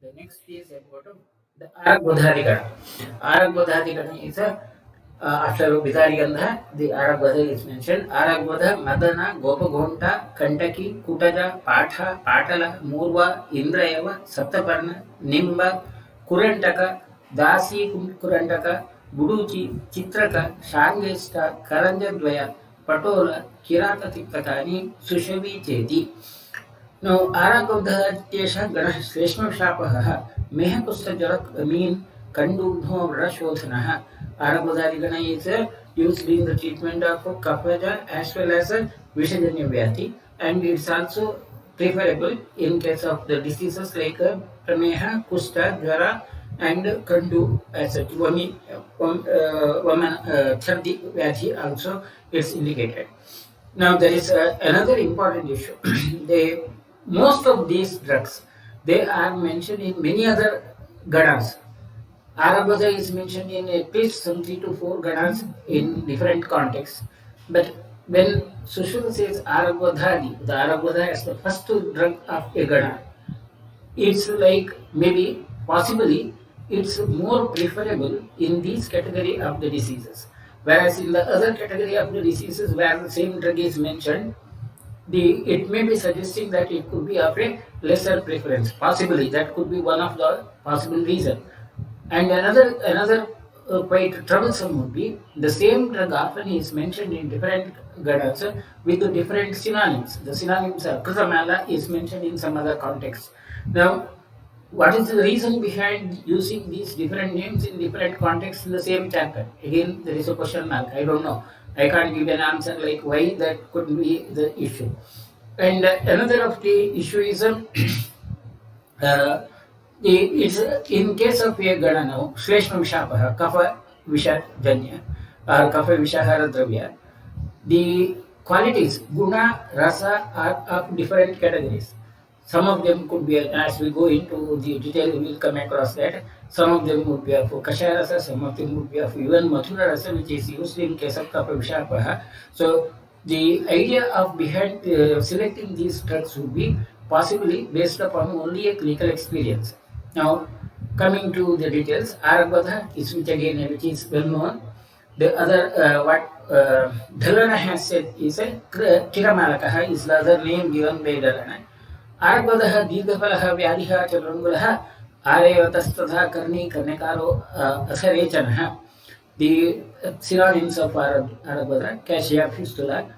The next is about the AragvadhaCassia. AragvadhaCassia is a after Vidharigandha, the Aragvadha is mentioned. Aragvadha, Madana, Gopaghonta, Kantaki, Kutaja, Patha, Patala, Moorva, Indrayava, Saptaparna, Nimba, Kuruntaka, Dasi, Kuruntaka, Guduchi, Chitraka, Sharngeshta Dregea, Patola Trichosanthes, Sushavi Cheti. Now, AragvadhaCassia Ganah Shleshma Shapah, Mehakusta mean Kandubho Rashodhana. AragvadhaCassia is used in the treatment of Kaphaja as well as Vishajanya Vyati, and it's also preferable in case of the diseases like Prameha, Kusta, Jara, and Kandu as a Vami, Thardi Vyati also is indicated. Now there is another important issue. Most of these drugs, they are mentioned in many other ganas. Aragvadha is mentioned in at least some 3 to 4 ganas in different contexts. But when Sushruta says Aragvadhadi, the Aragvadha is the first drug of a gana, it's like maybe possibly it's more preferable in this category of the diseases. Whereas in the other category of the diseases where the same drug is mentioned, it may be suggesting that it could be of a lesser preference. Possibly that could be one of the possible reasons. And another quite troublesome would be the same drug often is mentioned in different ganas with the different synonyms. The synonyms are Naktamaala is mentioned in some other context. Now, what is the reason behind using these different names in different contexts in the same chapter? Again, there is a question mark. I don't know. I can't give an answer like why that could be the issue. And another of the issue is it's in case of a gana now, Shleshma Vishapah, Kapha Vishajanya or Kapha Vishahara Dravya, the qualities, guna, rasa are of different categories. Some of them could be, as we go into the detail, we will come across that. Some of them would be of Kashaya rasa, some of them would be of even Mathura rasa, which is used in case of Kapha Vishapah. So the idea of behind selecting these drugs would be possibly based upon only a clinical experience. Now, coming to the details, Aragvadha is which again which is well known. The other what Dhalana has said is a Chiramalakaha is the other name given by Dhalana. Aragvadha Dirghapalaha Vyadiha Chaturangulaha Arayvatastadha Karni Karnekaro Asarechanaha. The synonyms of Aragvadha, Cassia, fistula,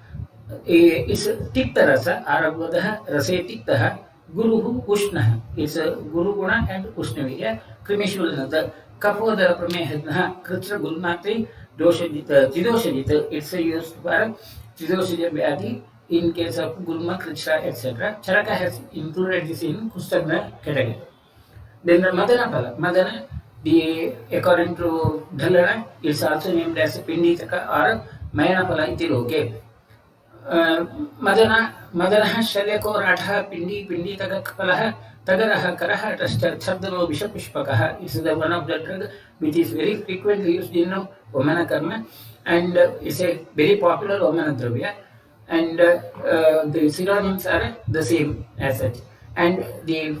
is Tikta Rasa, Aragvadha Rase Tiktaha, Guruhu Ushnaha. It's a Guru Guna and Ushnavirya, Krimeshulana, the Kapodara Pramehadnaha, Kritra Gulmati, Tidoshadita, it's used for Tidoshadya Vyadi in case of Gulma, Kritra, etc. Charaka has included this in Kustagna category. Then the Madana, according to Dhalana, it's also named as Pinditaka or Mayanapala Itiroke. Madana Shalyako Ratha Pindi Pinditaka Tagaraha Karaha Tashtar Chardano Bishapushpakaha. It's the one of the drug which is very frequently used in Omana Karma and it's a very popular Omana Dravya. And the synonyms are the same as such. And the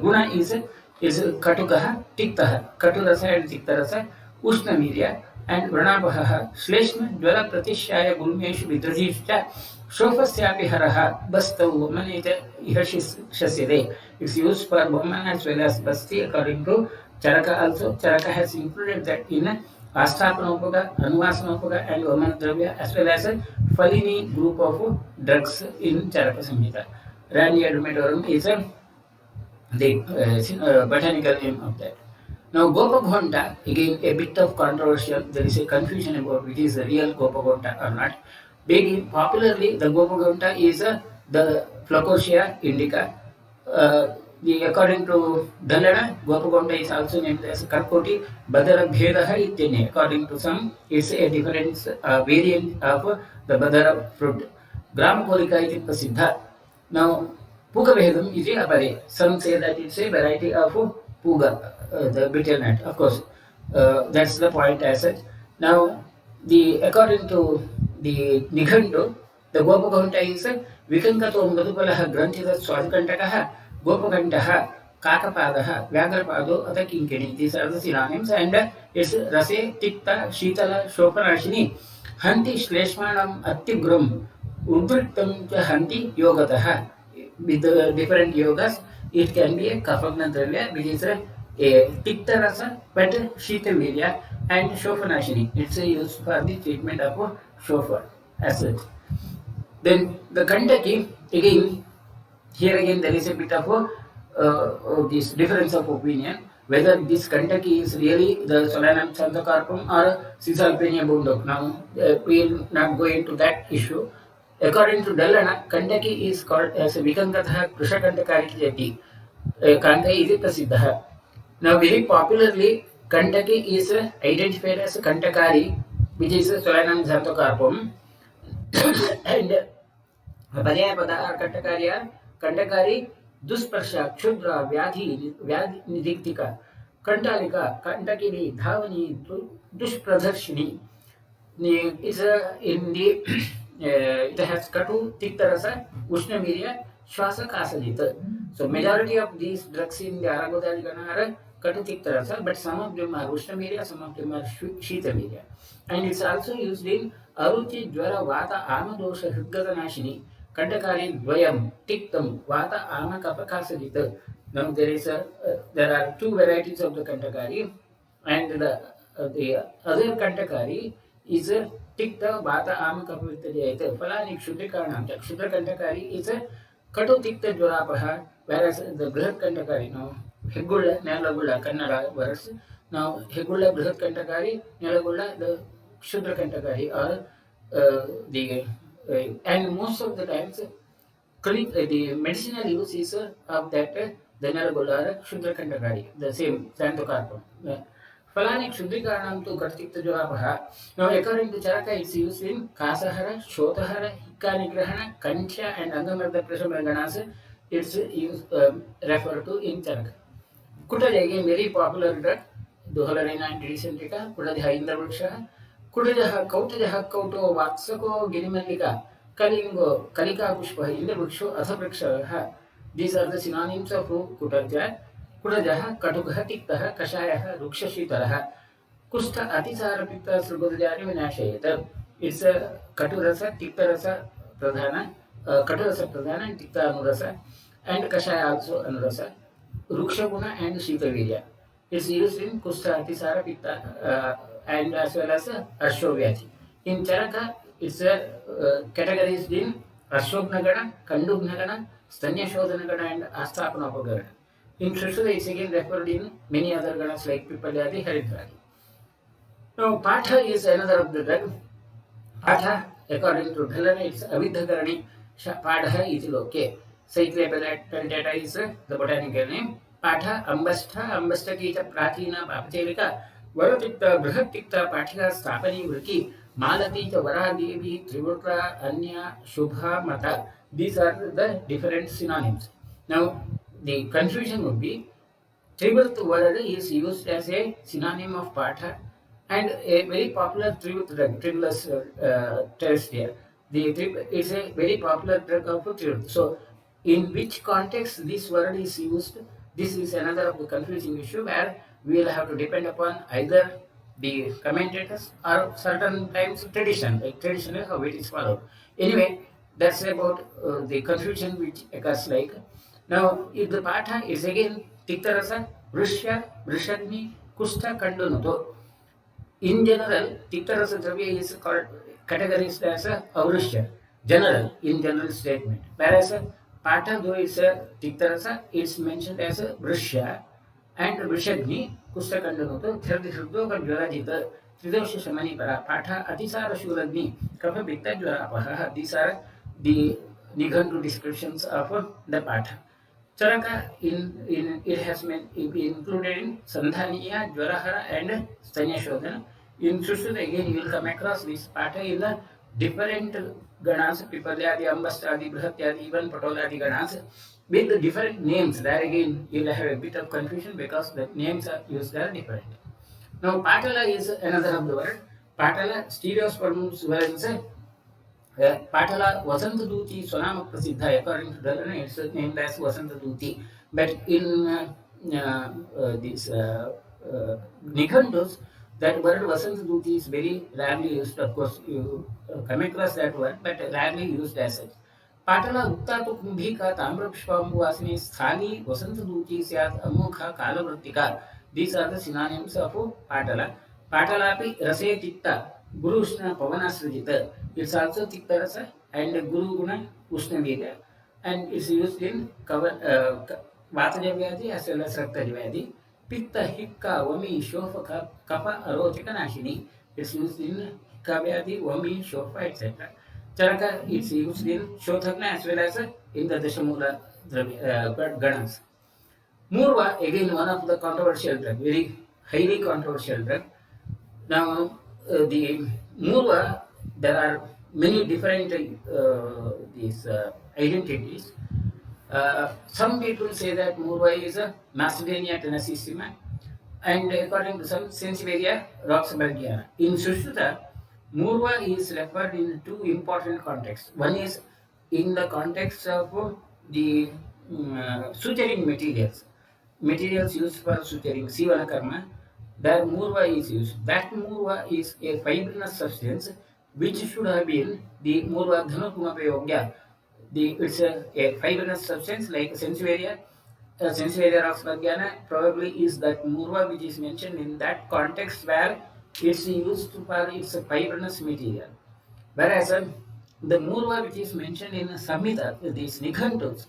guna is Katukaha, Tiktaha, Katurasa and Tiktarasa, Ushnamirya, and Vranabaha, Shleshma, Dwala Pratishaya, Gulmeshu, Vidrajishta, Shofasyapi Haraha, Basta Womanita Ihashis Shasire. It's used for woman as well as Basti according to Charaka also. Charaka has included that in Astapanopaga, Anuvasanopaga, and Woman Dravya as well as a Falini group of drugs in Charaka Samhita. Randia Dumetorum is the botanical name of that. Now, Gopaghonta, again a bit of controversial. There is a confusion about which is the real Gopaghonta or not. Popularly, the Gopaghonta is the Flacourtia indica. According to Dhalana, Gopaghonta is also named as Karkoti Badara Bhedaha Ityane. According to some, it's a different variant of the Badara fruit. Gramakolika iti prasiddha. Now, Puga Bhedam is a apare. Some say that it's a variety of Puga, the betel nut. Of course, that's the point as such. Now, according to the Nighantu, the Gopaghonta is Vikankato Madhupalaha Granthida Swadkantakaha, Gopaghontaha, Kakapadah, Vyagrapado, Atha Kinkini. These are the synonyms, and it's Rase, Tikta, Shitala, Shopanashini, Hanti Shleshmanam Attigrum, Udriktam Hanti Yogataha. With the different yogas, it can be a Kapagna Dravya, which is a Tikta Rasa, but Shita Virya, and Shopanashini. It's a use for the treatment of Shofar as such. Then the Kantaki, again, here again there is a bit of this difference of opinion whether this Kantaki is really the Solanum Santalum or Cisalpenia bundok. Now we will not go into that issue. According to Dallana, Kantaki is called as a Vikangatha Krushakantakari Kantai is Prasiddha. Now very popularly Kantaki is identified as Kantakari, which is Solanum Santalum, and पर्यायपदाः कंटकार्य कंटकारी दुष्पर्शा क्षुद्र व्याधि निदिक्तिका कंटालिका कंटकिनी धावनी दुष्प्रदर्शिनी is in the it has katu tiktarasa ushnavirya shwasakasajita. So majority of these drugs in the AragvadhaCassia are katu tiktarasa, but some of them are ushnavirya, some of them are shitavirya, and it's also used in aruchi jwara vata amadosha hridgatanashini Kantakari dvayam tiktam vata ama kapakasajita. Now there are two varieties of the Kantakari, and the other Kantakari is a tikta vata ama kapavittajayate. Falani Kshutrikananta. Kshutra Kantakari is a katu tikta jwarapaha, whereas the Brihat Kantakari, now Hegulla, Nelagulla, Kannada words. Now Hegulla, Brihat Kantakari, Nelagulla, the Kshutra Kantakari, or the and most of the times the medicinal use is of that the Nelagulla, Shudra Kantakari, the same Santalum. Falani Shudrikaranam to Kartikta Javapaha. Now, according to Chitraka, it's used in Kasahara, Shotahara, Hikanigrahana, Kancha, and Angamarda Prasamaganasa. It's used, referred to in Chitraka. Kutaj again very popular drug, Duhalarina and Tricentrica, Kudaja Indravuksha, Kudaja Kautaja Kauto, Vatsako, Ginimalika, Kalingo, Kalika Pushpa, Indravuksho, Athapraksha. These are the synonyms of Kutaja. Kudajaha, Katukaha, Tiktaha, Kashayaha, Rukshashitaraha, Kusta Atisara Pitta Subodhari Vinashayata. It's a Katurasa, Tiktarasa Pradhana, Katurasa Pradhana, and Tikta Anurasa, and Kashaya also Anurasa, Rukshaguna and Shitavirya. It's used in Kusta Atisara Pitta and as well as Ashwavyati. In Chitraka, it's categorized in Ashwaknagana, Kandugnagana, Stanyashodhanagana, and Asthapanapagana. In Shrishudha, it's again referred in many other ganas like Pipalyadi, Haridradi. Now, Patha is another of the drug. Patha, according to Dhalana, it's Avidhakarani Padha iti loke. Cyclia peltata is the botanical name. Patha, Ambastha kita Pratina, Papacherika, Varatikta, Brihatikta, Patika, Stapani, Vriki, Malatita, Varadevi, Trivutra, Anya, Shubha, Mata. These are the different synonyms. Now, the confusion would be Trivuth word is used as a synonym of Patha and a very popular Trivuth drug, Tribulus terrestre. It's a very popular drug of Trivuth. So, in which context this word is used, this is another of the confusing issue where we will have to depend upon either the commentators or certain times tradition, like tradition is how it is followed. Anyway, that's about the confusion which occurs like. Now, if the Patha is again Tiktarasa, Vrishya, Vrishagni, Kusta, Kandunuto. In general, Tiktarasa Dravya is called categorized as a Avrishya, general, in general statement. Whereas Patha, though it's a Tiktarasa, it's mentioned as a Vrishya and Vrishagni, Kusta, Kandunuto, Thirdishrudo, Jvarajita, Tridosha Shamani Para, Patha, Atisara Shuragni, Kapha Pitta Jvarapaha. These are the Nighantu descriptions of the Patha. Chitraka it has been included in Sandhaniya, Jwarahara, and Stanyashodhana. In Shushruta again you will come across this Patha in the different ganas, Pipalyadi, Ambastadi, Brihatyadi, even Patoladi ganas with the different names. There again you will have a bit of confusion because the names are used are different. Now Patola is another of the word. Patola, stereosperms were Patola Vasantaduti Sonama Prasiddha, according to Dhalana, it's named as Vasantaduti. But in these Nighundus, that word Vasantaduti is very rarely used. Of course, you come across that word, but rarely used as such. पाटला उक्ता तो कुंभिका ताम्रपुष्पाम्बुवासिनी स्थाली वसंतदूती स्यात् अमुखा कालवृत्तिका. These are the synonyms of Patala. Patalapi rase tikta, Guru Ushna Pavanasrajita. It's also tikta rasa and Guru Guna Ushna Virya. And it's used in Vataja Vyadi as well as Rakta Vyadi. Pitta Hikka Vami Shofa Kappa Arochika Nashini. It's used in Hikka Vyadi, Vami Shofa, etc. Charaka is used in Shothagna as well as in the Dashamula Ganas. Moorva, again one of the controversial drug, very highly controversial drug. Now, the Moorva, there are many different these identities. Some people say that Moorva is a Marsdenia tenacissima, and according to some Sensiveria roxburghiana. In Sushruta, Moorva is referred in two important contexts. One is in the context of the suturing materials used for suturing, Sivana karma, where Moorva is used. That Moorva is a fibrinous substance which should have been the Moorva Dhanupumapayogya. It's a fibrinous substance like Sensiveria. Sensiveria roxburghiana probably is that Moorva which is mentioned in that context where it's used for its fibrinous material. Whereas the Moorva which is mentioned in Samhita, these Nighundus,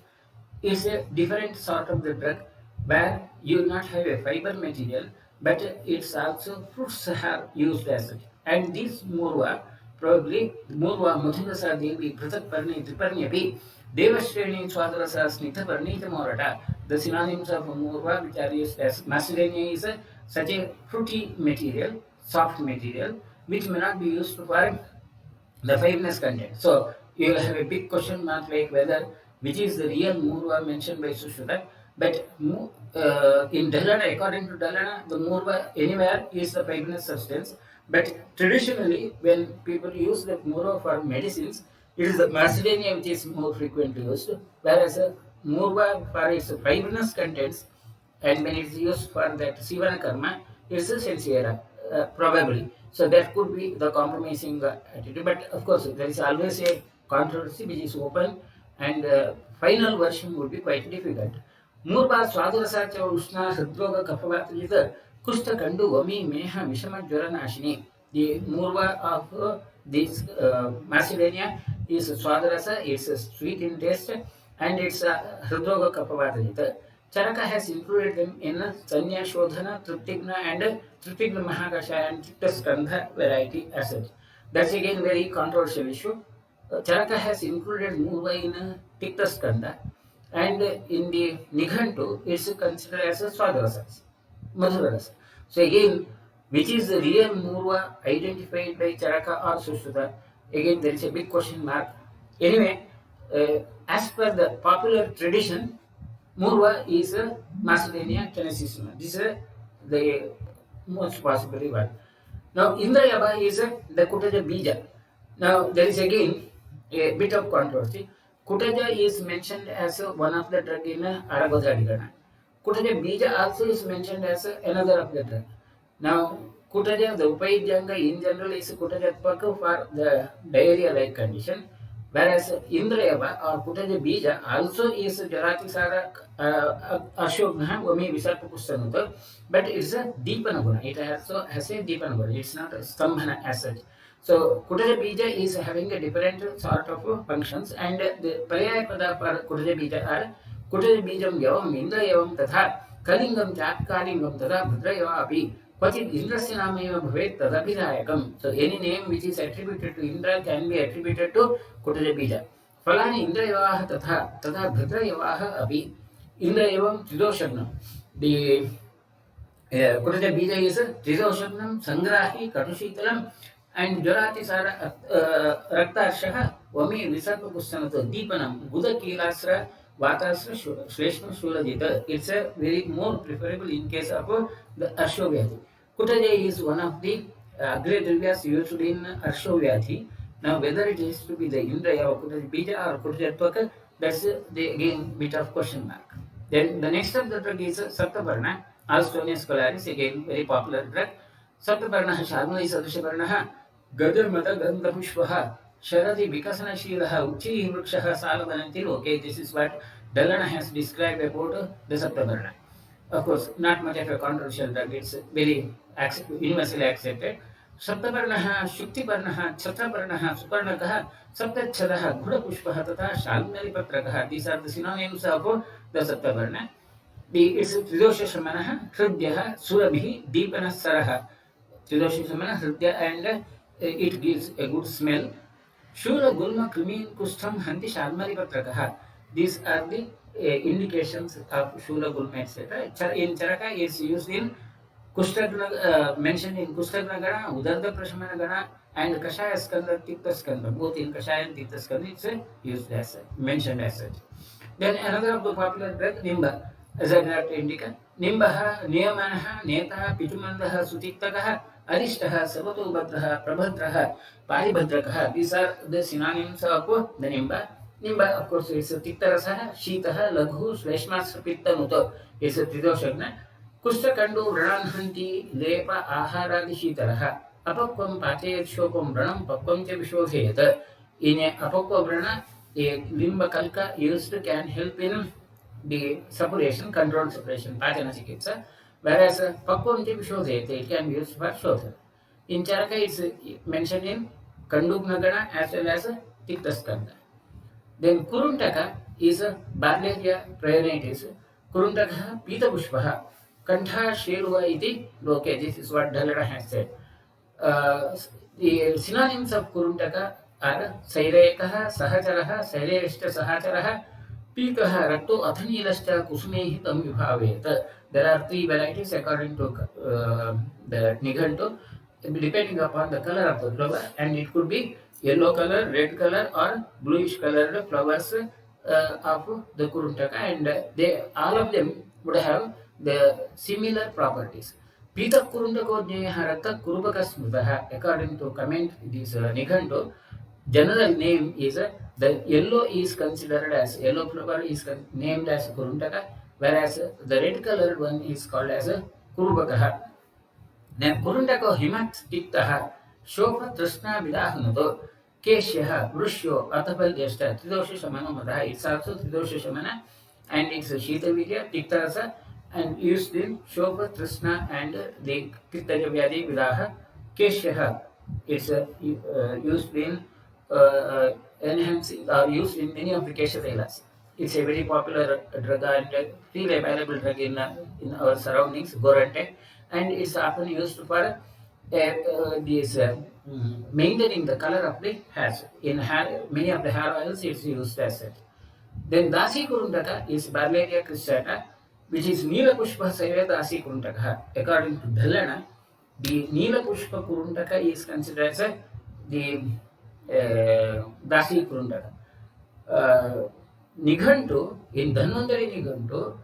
is a different sort of the drug where you will not have a fiber material, but it's also fruits are used as such. And this Moorva, probably Moorva Madhurasa Devi Pratak Parni Triparnyapi Devashreni Swadarasa Snitha Parnita Morata. The synonyms of Moorva which are used as Macedonia is such a fruity material, soft material, which may not be used for the fibrous content. So you will have a big question mark like whether which is the real Moorva mentioned by Sushruta. But in Dalana, according to Dalana, the Moorva anywhere is the fibrous substance. But traditionally, when people use the Moorva for medicines, it is the Macedonia which is more frequently used, whereas Moorva for its fibrous contents, and when it is used for that Sivana karma, it is a Sensiera, probably. So that could be the compromising attitude. But of course, there is always a controversy which is open, and final version would be quite difficult. Moorva Swadurasa Ushna Hridroga Kapavatrita Kusta Kandu Vami Meha Mishama Jwara Nashini. The Moorva of this Macedonia is Swadurasa, it's sweet in taste, and it's Hridroga Kapavatrita. Charaka has included them in Sanya Shodhana, Triptigna, and Triptigna Mahakasha and Chittaskandha variety as such. That's again very controversial issue. Charaka has included Moorva in Tiktaskandha, and in the Nighundu it's considered as a Swadarasa, Madhurarasa. So again, which is the real Moorva identified by Charaka or Sushruta? Again, there is a big question mark. Anyway, as per the popular tradition, Moorva is a Macedonia tenacissima. This is the most possibly one. Now, Indrayaba is the Kutaja Bija. Now, there is again a bit of controversy. Kutaja is mentioned as one of the drug in AragvadhaCassia. Kutaja Bija also is mentioned as another of the drug. Now, Kutaja, the Upaidhyanga in general is Kutajatpaka for the diarrhea-like condition, whereas Indrayava or Kutaja Bija also is Jaratisara Ashogna Vami Visarpakustanuta, but it's a Deepanaguna. It also has a Deepanaguna. It's not a Stambhana as such. So, Kutaja Bija is having a different sort of functions, and the Parayaya Pada for Kutaja Bija are Kutaja Bijam Yavam, Indrayavam Tatha, Kalingam Chatkalingam Tatha, Bhadrayava Api, Pachit Indrasya Nameva Bhavet Tadabhidayakam. So, any name which is attributed to Indra can be attributed to Kutaja Bija. Falani Indrayavaha Tatha, Tatha Bhadrayavaha Api, Indrayavam Tridoshannam. The Kutaja Bija is Tridoshannam, Sangrahi, Katushitalam, and Jaratisara Raktashaha, Vami Visarpakustanata, Deepanam, Guduchi Lasra, Vatasra, Shreshma Shulajita. It's a very more preferable in case of the Arshovyadhi. Kutaja is one of the great dravyas used in Arshovyadhi. Now, whether it is to be the Indraya or Kutaja Bija or Kutajatpaka, that's the again bit of question mark. Then the next of the drug is Saptaparna Alstonia scholaris, again very popular drug. Saptaparna Sharngeshta Dregea Gadamata Gandhapushpaha Sharadi Vikasanashilaha Uchi Vrikshaha Salavanantil. Okay, this is what Dalana has described about the Saptaparna. Of course, not much of a controversial drug, it's very universally accepted. Saptaparnaha, Shuktiparnaha, Chhatraparnaha, Suparnakaha, Saptachadaha, Gudapushpaha, Tata, Shalnaripatrakaha. These are the synonyms of the Saptaparna. It's Tridosha Shamanaha, Hridyaha, Surabhi, Deepana Saraha. Tridosha Shamana, Hridya, and it gives a good smell. Shula Gulma Krimin Kustam Hanti Shalmaripatrakaha. These are the indications of Shula Gulma, etc. In Charaka, it's used in mentioned in Kushtagna Gana, Udarda Prashamana Gana, and Kashaya Skanda, Tikta Skanda. Both in Kashaya and Tikta Skanda, it's used as such, mentioned as such. Then another of the popular drug, Nimba Azadirachta indica. Nimbaha, Niyamanaha, Netaha, Pitumandaha, Sutiktakaha, Arishtaha, Savatobhadraha, Prabhadraha, Paribhadrakaha. These are the synonyms of the Nimba. Nimba, of course, it's a Tiktarasaha, Shitaha, Laghu, Sleshmas, Pitta Muto. It's a Tridoshagna. कुष्ठकंडो व्रणान्हन्ति लेप आहारादि शीतलः अपक्वं पाचयेत् शोकं व्रणं पक्वं च विशोधयेत्. In a apokwa vrana, a limba kalka used can help in the suppuration, controlled suppuration, pachana chikitsa, whereas pakvam ch vishodhayate, it can be used for shodha. In Charaka, it's mentioned in Kandugna as well as Tiktaskanda. Then Kuruntaka is a Barleria prionitis. Kuruntaka Pita Pushpaha. Kantha Sheluva iti loke. This is what Dalada has said. The synonyms of Kuruntaka are Sairekaha, Sahacharaha, Saireshta Sahacharaha, Pikaha, Rakto, Athanilashta, Kusumehi Tam Vibhavet. There are three varieties according to the Nighantu, depending upon the color of the flower, and it could be yellow color, red color, or bluish colored flowers of the Kuruntaka, and they all of them would have the similar properties. Pita Kuruntako Jneharata Kurubaka Smutaha, according to comment this Nighantu, general name is the yellow is considered as yellow flower is named as Kuruntaka, whereas the red colored one is called as Kurubakaha. Then Kuruntako Himat Tiktaha, Shopa Trishna Vidahanato, Keshyaha, Vrushyo, Atapal Jeshta, Tridosha Shamana Madaha. It's also Tridosha Shamana, and it's a Shita Vidya, Tiktarasa, and used in Shopa Trishna and the Pittaja Vyadi Vidaha. Keshyaha, it's used in enhancing or used in many of the Keshavelas. It's a very popular drug and freely available drug in our surroundings, Gorante, and it's often used for this maintaining the color of the hairs. In hair, many of the hair oils, it's used as such. Then Dasi Kuruntaka is Barleria cristata, which is Neela Pushpa Saya Dasi Kuruntaka. According to Dhalana, the Neela Pushpa Kuruntaka is considered as the Dasi Kuruntaka. Nighantu, in Dhanvantari Nighantu,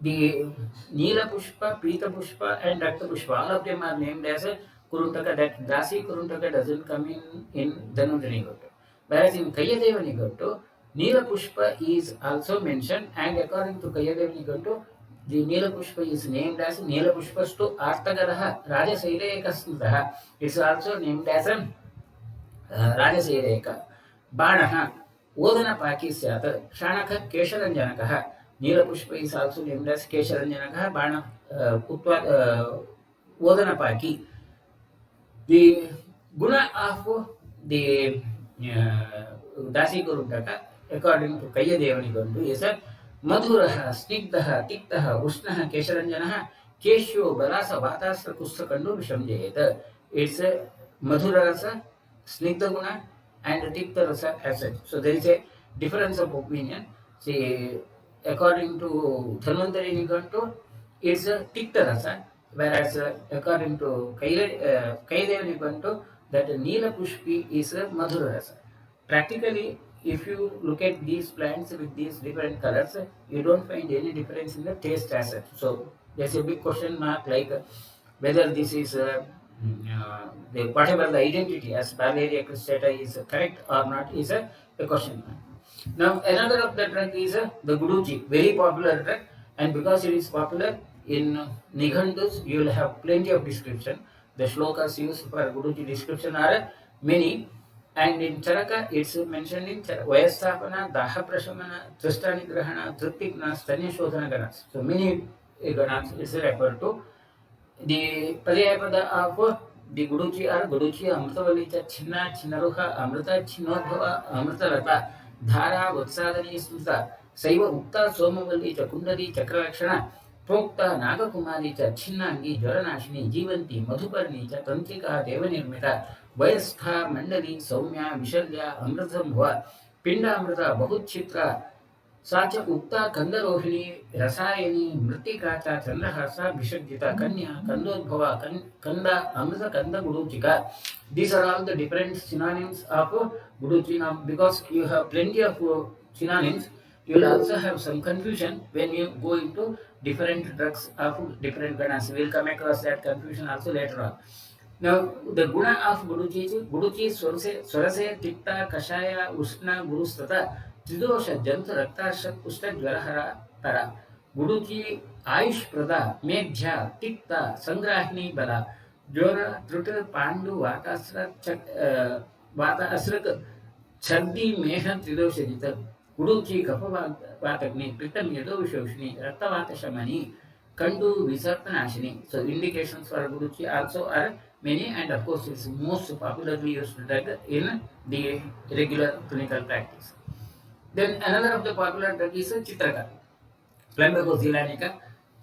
the Neela Pushpa, Pita Pushpa, and Rakta Pushpa, all of them are named as Kuruntaka. That Dasi Kuruntaka doesn't come in Dhanvantari Nighantu. Whereas in Kayadeva Nighantu, Neela Pushpa is also mentioned, and according to Kayadeva Nighantu, the Neela Pushpa is named as Neela Pushpastu Artagadaha Rajasaireka. It's also named as Rajasaireka. Banaha Odana Paki Syata Shanaka Kesharanjanakaha. Neela Pushpa is also named as Kesharanjanakaha. Bana Odana Paki. The guna of the Dasi Kuruntaka, according to Kayadeva Nighantu, is a Madhuraha, Snigdaha, Tiktaha, Ushnaha, Kesharanjanaha, Kesho, Balasa, Vatasra, Kustakandu, Vishamjayeta. It's a Madhurarasa, Snigdaguna, and Tikta Rasa as such. So there is a difference of opinion. See, according to Dhanvantari Nighantu, it's a Tikta Rasa, whereas according to Kayadeva Nighantu, that Neela Pushpi is a Madhura Rasa. Practically, if you look at these plants with these different colors, you don't find any difference in the taste as such. So there's a big question mark, like whether this is whatever the identity as Barleria cristata is correct or not is a question mark. Now another of the drug is the Guduchi, very popular drug. And because it is popular in Nighandus, you will have plenty of description. The shlokas used for Guduchi description are many. And in Charaka, it's mentioned in Vayastapana, Daha Prashamana, Tristanigrahana, Triptikna, Stanya Shodhana Ganas. So many Ganas is referred to. The Padyapada of the Guduchi are Guduchi, Amritavalita, China, Chinaruha, Amrita, Chinodhava, Amritalata, Dhara, Vatsadani Sutta, Saiva Ukta, Somavali, Chakundari, Chakrakshana, Prokta, Nagakumari, Chinangi, Jaranashini, Jivanti, Madhuparni, Tantrika, Devanirmita, Vayastha, Mandali, Saumya, Vishalya, Amritam, Pinda Amrita, Bahut Chitra, साच उक्ता कंदरोहिणी रसायनी मृत्तिकाचा चंद्रहासा विसर्जिता कन्या कंदोद्भवा कंद अमृत कंद गुडुचिका. These are all the different synonyms of Guduchi. Now, because you have plenty of synonyms, you will also have some confusion when you go into different drugs of different ganas. We will come across that confusion also later on. Now, the guna of Guduchi Swarase, Tikta, Kashaya, Ushna, Gurustata, Tridosha, Janta, Raktasha, Usta, Jvarahara, Tara. Guduchi, Aish Prada, Medhya, Tikta, Sangrahini Bala, Jora, Truta, Pandu, Vata Asrak, Chandi, Mehan, Tridosha Jita, Guduchi, Kapavatakni, Pritam Yadovishoshni, Ratavata Shamani, Kandu, Visartanashini. So, indications for Guduchi also are many, and of course it's most popularly used drug in the regular clinical practice. Then another of the popular drug is Chitraka Plumbago zeylanica.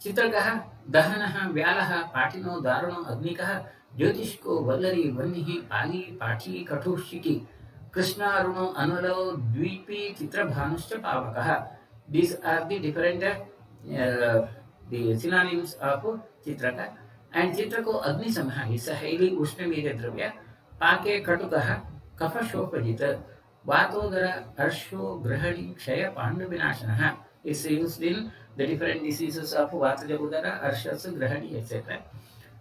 Chitraka Dahana Vyalaha Patino Darano Agnika Jyotishko Valari Vanihi Pali Pati Katushiki Krishna Aruno Analo Dvipi Chitra Bhanuscha Pavakaha. These are the different the synonyms of Chitraka. And Chitrako Agni Samha is a highly Ushnameya Dravya. Pake Katukaha Kafa Shopajita Vatodara Arsho Grahani Kshaya Pandu Vinashanaha is used in the different diseases of Vatajabudara, Arshas, Grahani, etc.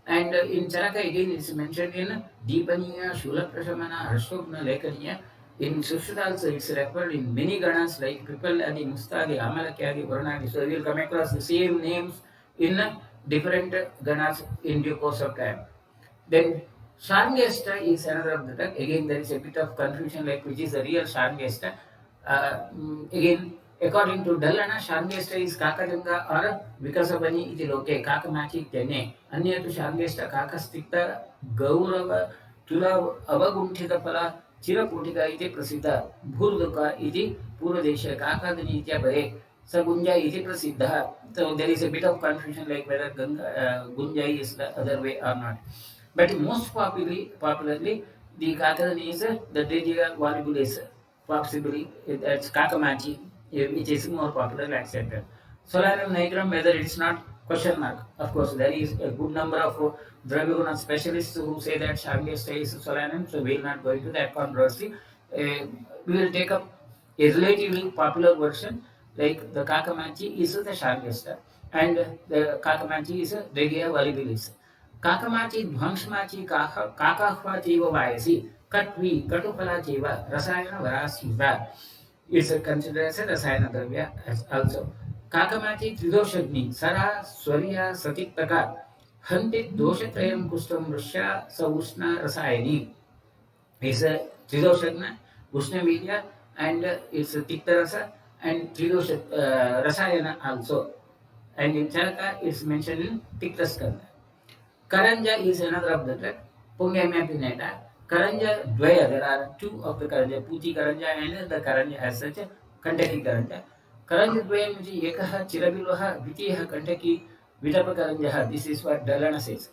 And in Charaka again it's mentioned in Deepaniya, Shula Prashamana, Arshobna Lekaniya. In Sushruta also it's referred in many ganas like Pipaladi, Mustadi, Amalakyadi, Varunadi. So we will come across the same names in different ganas in due course of time. Then Sharngeshta is another of the drug. Again, there is a bit of confusion like which is the real Sharngeshta. Again, according to Dallana, Sharngeshta is Kakajanga or Vikasabani iti loke Kakamachi tene. Anya to Sharngeshta Kakastikta Gaurava Tula Avagunthita Pala Chiraputika iti Prasiddha Bhoorduka iti Puradesha Kakadani itya Bare Sagunja iti Prasiddha. So there is a bit of confusion like whether Gunjai is the other way or not. But most popularly the Kakadani is the Dregea volubilis, possibly that's Kakamachi, which is more popular, etc. Solanum nigrum, whether it's not question mark. Of course, there is a good number of Dravaguna specialists who say that Sharngeshta is Solanum, so we will not go into that controversy. We will take up a relatively popular version, like the Kakamachi is the Sharngeshta, and the Kakamachi is the Dregea volubilis. Kakamachi, Dhvangsmachi, Kakahvachiva Vayasi, Katvi, Katupalachiva, Rasayana Varasita. It's considered as a Rasayana Dravya as also. Kakamachi, Tridoshagni, Sara, Swarya, Satiktaka, Hantit, Doshatrayam, Kustam, Rusha, Sausna, Rasayani. It's a Tridoshagna, Ushnavirya, and it's a Tiktarasa, and Tridosha Rasayana also. And in Charaka, it's mentioned in Tiktaskanda. Karanja is another of the drug. Pongamia pinnata. Karanja dvaya. There are two of the Karanja. Puti Karanja and the Karanja as such. Kantaki Karanja. Karanja dvaya means Ekaha, Chirabiloha, Vitiha, Kantaki, Vitapa Karanjaha. This is what Dallana says.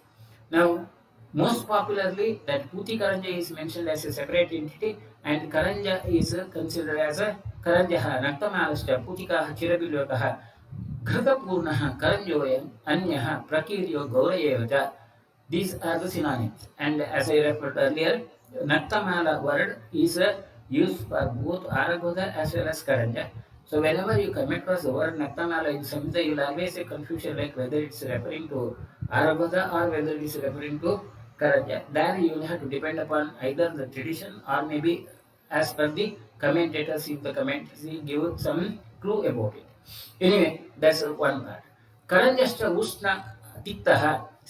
Now, most popularly, that Puti Karanja is mentioned as a separate entity, and Karanja is considered as a Karanjaha, Naktamaala Putika, Chirabilokaha, Ghrutapurnaha, Karanjoyam, Anyaha, Prakiryo, Gaurayevaja. These are the synonyms. And as I referred earlier, Naktamaala word is used for both Aragvadha as well as Karanja. So whenever you come across the word Naktamaala in Samhita, you will always say confusion like whether it's referring to Aragvadha or whether it is referring to Karanja. There you will have to depend upon either the tradition or maybe as per the commentators, if the commentators give some clue about it. Anyway, that's one part. करञ्जश्च उष्ण तिक्तः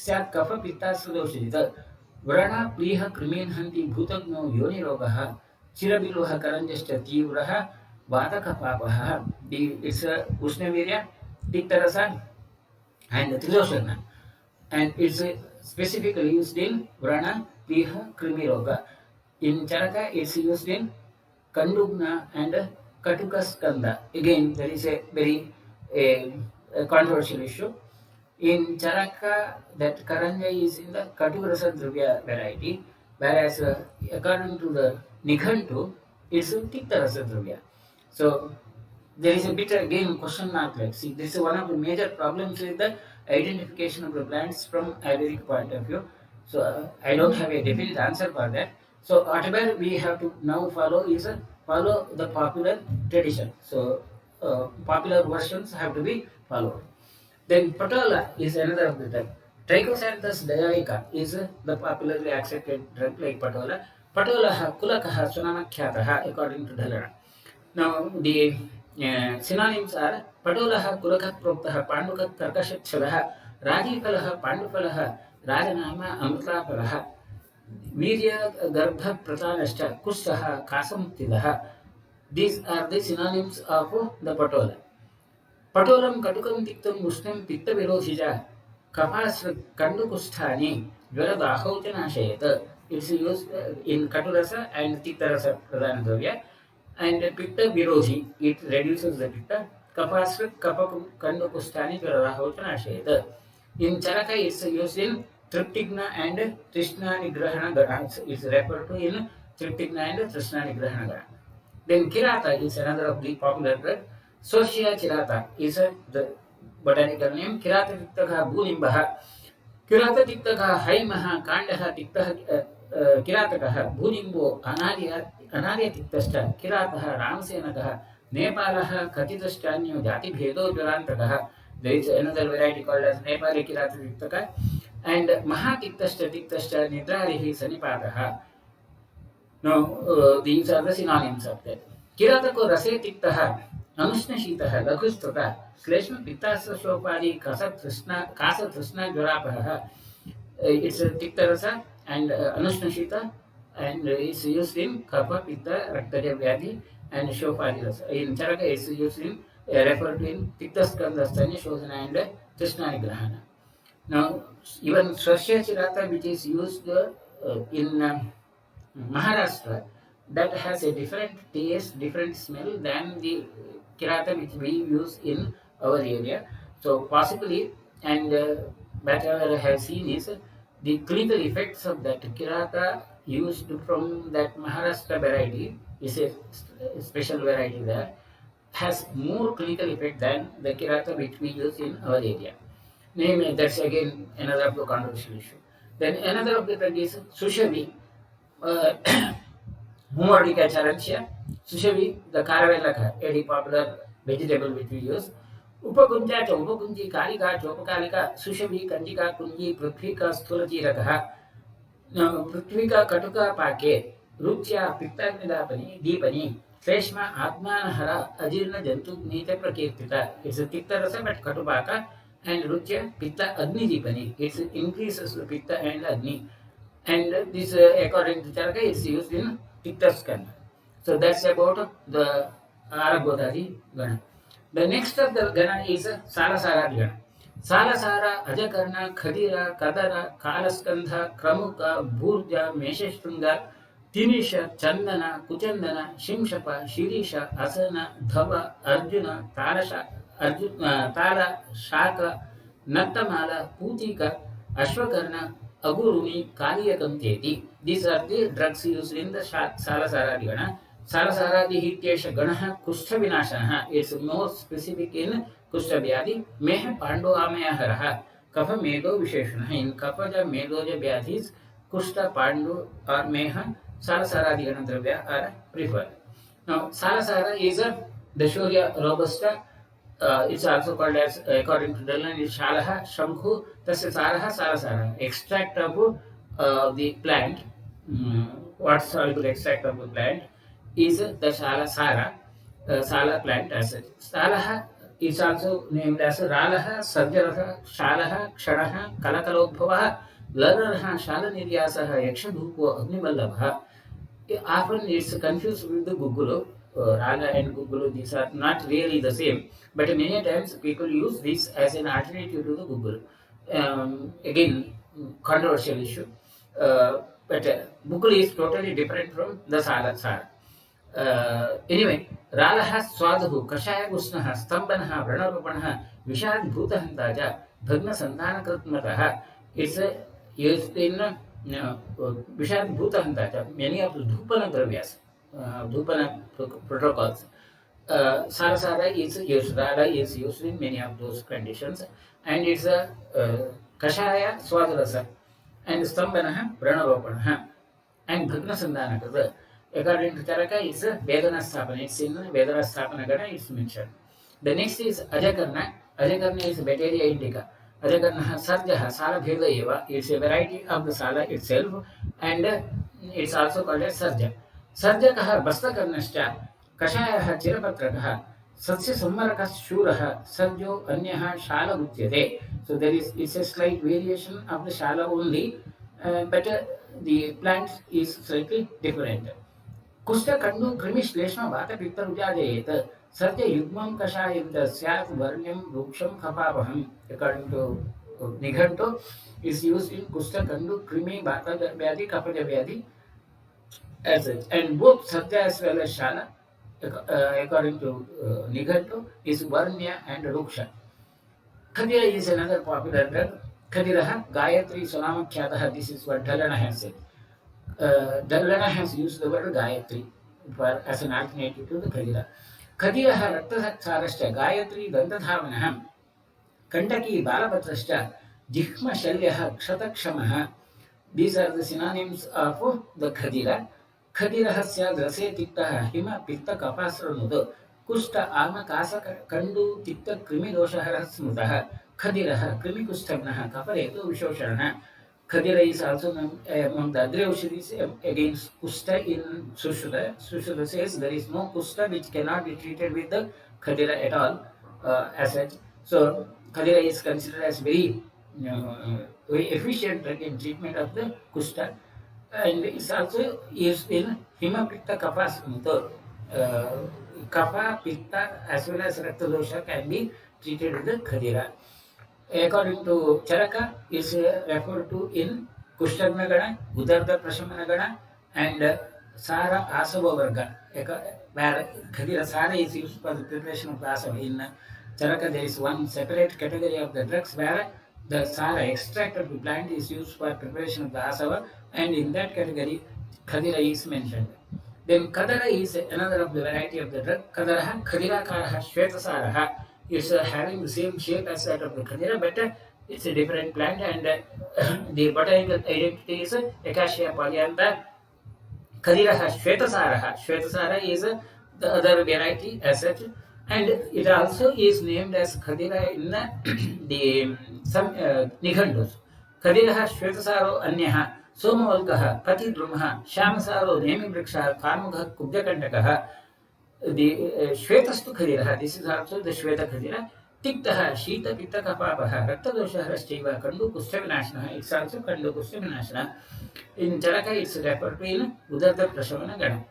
स्यात् कफपित्ताश्रदोषित व्रण प्लीह कृमीन् हन्ति भूतग्नो योनिरोगः चिरबिलुः करञ्जश्च तीव्रः वातकपापः. It's Ushnavirya, Tiktarasa, and Triloshana. And it's specifically used in Vrana, Piha, Krimiroga. In Charaka, it's used in Kandugna and Katukaskanda. Again, there is a very a controversial issue. In Charaka, that Karanja is in the Katurasa Dravya variety, whereas according to the Nikhantu, it's Tiktarasa Dravya. So there is a bit again question mark. Like, see, this is one of the major problems with the identification of the plants from Ayurvedic point of view. So I don't have a definite answer for that. So whatever we have to now follow is follow the popular tradition. So popular versions have to be followed. Then Patola is another of the drug. Trichosanthes dioica is the popularly accepted drug like Patola. Patola kulakaha sunamakhyataha according to Dhalana. Now the synonyms are Patolah Kurakah Proktah Pandukat Karkashakshalah Rajifalah Pandufalah Rajanama Amritafalah Virya Garbha Pratanashta Kustaha Kasamtilah. These are the synonyms of the Patola. Patolam Katukam Tiktam Muslim Pitta Viroshija Kapas Kandukustani Jvaradahautanashayata. It's used in Katurasa and Tiktarasa Pradhanadravya. And pitta virohi, it reduces the pitta. Kapasrit kapakam kandupustani jvarahautanashayata. In Charaka, it's used in Triptigna and Trishna Nigrahana Gana. It's referred to in Triptigna and Trishna Nigrahana Gana. Then Kirata is another of the popular drug. Socia Chirata is the botanical name. Kirata Tiktaka Bhulimbaha. Kirata Tiktaka Haimaha Kandaha Tiktaka Kiratakaha Bhulimbo Anarya Tiktasta Kirataha Ramsenakaha Nepalaha Katitastanya Jati Bhedo Jurantakaha. There is another variety called as Nepali Kirata Tiktaka. And Mahatiktasta Tiktasta Nidrarihi Sanipataha. Now, these are the synonyms of that. Kiratako Rase Tiktaha, Anushna Shitaha, Laghustata, Sleshma Pittasa Shopadi, Kasa Trishna Jurapaha. It's a Tiktarasa and Anushna Shita, and it's used in Kapha, Pitta, Raktaja Vyadhi, and Shopadi Rasa. In Charaka, it's used in referred to in Tiktaskanda, Stanya Shosana, and Trishna Nigrahana. Now, even Swasya Chirata, which is used in Maharashtra, that has a different taste, different smell than the kirata which we use in our area. So possibly, and whatever I have seen is the clinical effects of that kirata used from that Maharashtra variety is a special variety there, has more clinical effect than the kirata which we use in our area. Namely, that's again another of the controversial issue. Then another of the drug is Sushavi. Moorva Marsdenia, Sushavi, the Caravellaka, a very popular vegetable which we use. Upakunja, Upakunji, Kalika, Chopakalika, Sushavi, Kanjika, Kunji, Prithvika, Stulajirakaha, Prithvika, Katuka, Pake, Ruchya, Pitta Dipani, Sleshma, Atmanahara, Ajirna Jantu, Nita Prakirtita. It's a Tiktarasa but Katupaka and Ruchya, Pitta Agni Dipani. It increases the Pitta and Agni. And this, according to Charaka, is used in Tiktaskanda. So that's about the AragvadhaCassia. The next of the Gana is Salasara Gana. Salasara, Ajakarna, Khadira, Kadara, Kalaskandha, Kramuka, Bhoorja, Meshashringi, Tinisha, Chandana, Kuchandana, Shimshapa, Shireesha, Asana, Dhava, Arjuna, Taala, Shaka, Naktamaala, Putika, Ashvakarna, Aguru Aquilaria. These are the drugs used in the Salasara Gana. Salasaradi Hityesha Ganaha Kushta Vinashanaha. It's more specific in Kushta Vyadhi. Meha Pandu Amaya Haraha. Kapha Medo Visheshana. In Kapaja Medoja Vyadhis, Kushta Pandu or Meha Salasaradi Gana Dravya are preferred. Now, Salasara is a Dashoria robusta. It's also called as, according to Dalan, is Shalaha, Shankhu, Tasya Saraha, Salasara. Extract of the plant. What soluble extract of the plant is the Sala Sara, Sala plant as such. Salaha is also named as Ralaha, Sarjaraha, Shalaha, Kshanaha, Kalakalodbhavaha, Lararaha, Shalaniryasaha, Yakshadhupo, Agnivallabha. Often it's confused with the Gugulu. Rala and Gugulu, these are not really the same, but many times people use this as an alternative to the Gugulu. Again, controversial issue. But Gugulu is totally different from the Sala. Anyway, Ralaha Swadahu, Kashaya Gusnaha, Stambanaha, Vranarupanha, Vishadbhutahantaja, Bhagna Santana. It's used in Vishadbhutahantaja, many of the Dhupana dravyas, Dhupana protocols. Sarasara is used, Rala is used in many of those conditions, and it's a Kashaya Swadarasa, and Stambanaha, Vranaropanaha, and Bhagna Santana. According to Chitraka, it's a Vedana Sthapana. It's in Vedana Sthapana Gana, it's mentioned. The next is Ajakarna. Ajakarna is Bacteria indica. Ajakarna Sarjaha, Sala Bheda Eva. It's a variety of the Sala itself, and it's also called as Sarja. Sarjakaha Bastakarnascha, Kashayaha Chirapatrakaha, Satsya Sammaraka Shuraha, Sarjo Anyaha Shala Utyate. So there is, it's a slight variation of the Shala only, but the plant is slightly different. कुष्ठ कंडु कृमि श्लेष्म वात पित्त रुजाजयेत सत्य युग्मं कषायं स्यात् वर्ण्यं वृक्षं खपावहम्. According to Nighatu, is used in kushta kandu krimi vata vyadhi kapaja vyadhi as such, and both satya as well as shala according to Nighatu is varnya and ruksha. Khadira is another popular drug. Khadiraha Gayatri Sonama Khyataha. This is what Dhalana has said. Dhalana has used the word Gayatri as an alternative to the Khadira. Khadiraha Raktasarascha Gayatri Dandadhavanaham Kantaki Balapatrascha Jikhma Shalyaha Kshatakshamaha. These are the synonyms of the Khadira. Khadiraha Syad Rase Tiktaha Hima Pitta Kapasranudo Kushta Ama Kasa Kandu Tikta Krimi Doshahara Smutaha Khadiraha Krimi Kushtagnaha Kaparetu Vishoshana. Kadara is also among the other Aushadhis against Kushta in Sushruta. Sushruta says there is no Kushta which cannot be treated with the Kadara at all as such. So Kadara is considered as very efficient drug in treatment of the Kushta, and it's also used in Hemapitta Kapas. Kapha, Pitta as well as Rakta dosha can be treated with the Kadira. According to Chitraka, is referred to in Kushtagna Gana, Udarda Prashamana Gana, and Sara Asava Varga. Where Khadira Sara is used for the preparation of the Asava. In Chitraka, there is one separate category of the drugs where the Sara extract of the plant is used for preparation of the Asava, and in that category, Khadira is mentioned. Then Kadara is another of the variety of the drug. Kadara, Khadira Karaha, Shvetasaraha. It's having the same shape as that of the Kadira, but it's a different plant, and the botanical identity is Acacia polyantha. Kadira has Shvetasaraha. Shvetasara is the other variety as such, and it also is named as Kadira in the some Nightus. Kadira has Shvetasaro Anyaha, Somavalkaha, Pati Drumha, Shamasaro, Nemi Vriksha, Karmukha, Kubjakantakaha. The Shvetastu Khadira, this is also the Shveta Khadira. Tiktaha, Shita Pitta Kapapaha, Rakta Doshaharascheva, Kandu Kustavinashana, it's also Kandu Kustavinashana. In Chitraka, it's referred to in Udarda Prashamana Gana.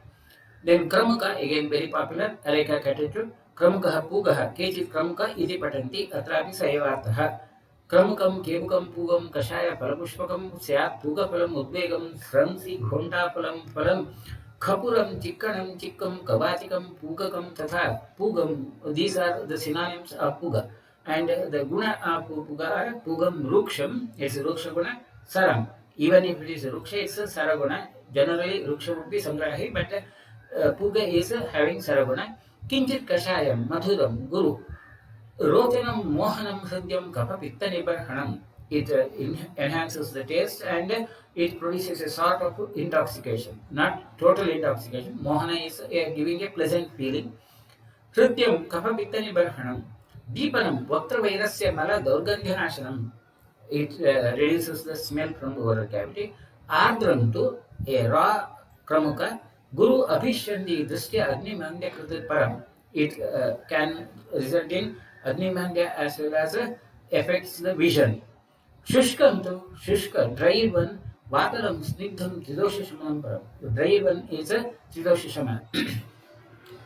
Then Kramuka, again very popular, Areka Catetu, Kramukaha Pugaha, Kechit Kramuka, Iti Patanti, Atrapi Sayavartaha. Kramukam, Kebukam, Pugam, Kashaya, Palapushpakam, Syat, Puga Palam, Udvegam, Sramsi, Ghonta Palam, Palam. Khapuram, Chikkanam, Chikkam, Kavatikam, Pugakam, Tatha, Pugam, these are the synonyms of Puga. And the guna of Puga are Pugam Ruksham, it's Ruksha guna, Saram. Even if it is Ruksha, it's a Saraguna. Generally, Ruksha would be Sangrahi, but Puga is having Saraguna. Kinchit Kashayam, Madhuram, Guru. Rojanam, Mohanam, Hridyam, Kapha Pitta Nibarhanam. It enhances the taste and it produces a sort of intoxication, not total intoxication. Mohana is giving a pleasant feeling. Hrityam kapha pitta nibarhanam. Deepanam vaktra vairasya mala daurgandhyanashanam. It reduces the smell from the oral cavity. Ardram to a raw kramuka. Guru abhishandi dristya agni mandya kritit param. It can result in Agnimandia as well as affects the vision. Shushkam to Shushka, dry one, Vatalam, Snigdham, Tridoshisham. The dry one is a Tridoshishama.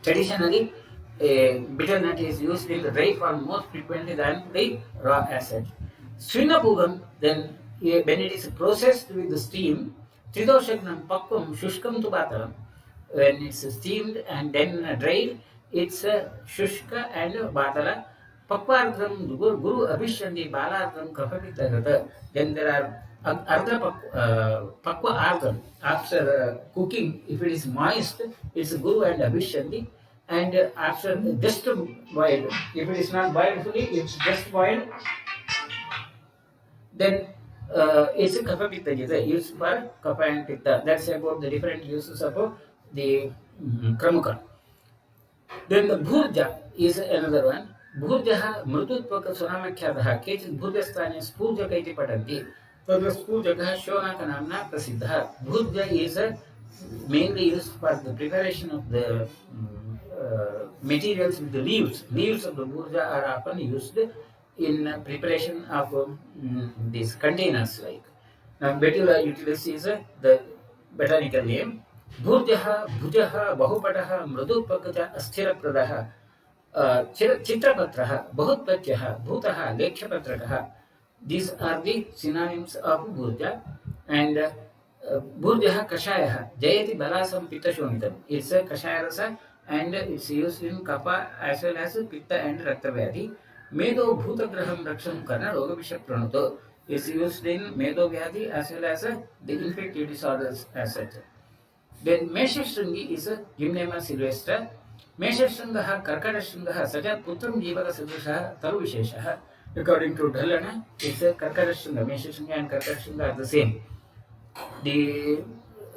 Traditionally, a bitter nut is used in the dry form more frequently than the raw acid. Srinapugam, then when it is processed with the steam, Tridoshaknam Pakvam Shushkam to Batalam. When it's steamed and then dried, it's Shushka and Batala. Pakvardham Guru Abhishandi Baladham Kapapitagata. Then there are Pakwa Ardham. After cooking, if it is moist, it's Guru and Abhishandi. And after just boiled, if it is not boiled fully, it's just boiled, then it's a kapha pitta jita used for kapha and pitta. That's about the different uses of the kramuka. Then the bhurja is another one. Bhurjaha mrututpaka sunamakhyatah kechit bhurjasthane spurjaka iti patanti. Tadra spurjaka shonaka namna prasiddha. Bhurja is mainly used for the preparation of the materials with the leaves. Leaves of the bhurja are often used in preparation of these containers. Like now, Betula utilis is the botanical name. Bhurjaha, Bhujaha, Bahupataha, Mrudupakacha, Asthirapradaha, Chitrapatraha, Bahutpatyaha, Bhutaha, Lekshapatrakaha. These are the synonyms of Bhurja. And Bhurjaha Kashayaha, Jayati Balasam Pitta Shonitam. It's a Kashaya rasa and it's used in Kapha as well as Pitta and Raktavyadi. Medo Bhutagraham Raksham Karna Rogavisha Pranuto is used in Medo Vyadi as well as the infective disorders as such. Then Meshashringi is a Gymnema silvestre. Meshashringaha Karkadashringaha Sajat Putram Jivaka Sadusha Taru Visheshaha. According to Dhalana, it's a Karkadashringa. Meshashringa and Karkadashringa are the same. The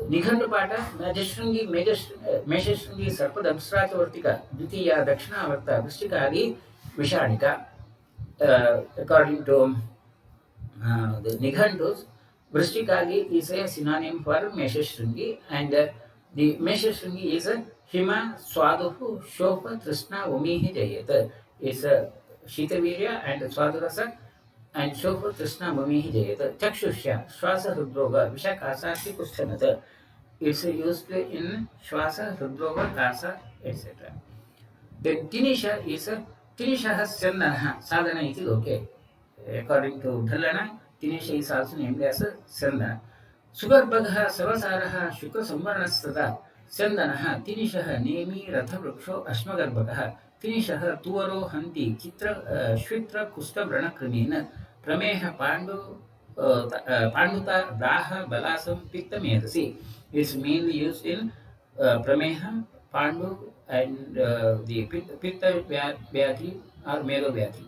Nighandu Pata, Majashringi, Meshashringi Sarpadamstrachavartika, Dvitiya Dakshinavarta, Vistikadi, Vishanika. According to the Nighandus, Vrishtikagi is a synonym for Meshashringi, and the Meshashringi is a Hima Swaduhu Shopa Trishna Umihi Jayata. It's a Shitavirya and Swadurasa and Shopa Trishna Umihi Jayata. Chakshushya, Shwasa Hridroga, Vishakasasi Kustanata. It's used in Shwasa, Hridroga, Kasa, etc. Then Tinisha is a Tinisha has Chandana, Sadhana iti okay. According to Dhalana, Tinisha is also named as a Chandana. Sugarbagha, Savasaraha, Shukra Samvarnastada, Chandanaha, Tinishaha, Nemi, Rathavruksho, Ashmagarbagaha, Tinishaha, Tuaro, Hanti, Shvitra, Kusta, Branakramina, Prameha, Panduta, Daha, Balasam, Pitta Medasi. It's mainly used in Prameha, Pandu, and the Pitta Vyati or Melo Vyati.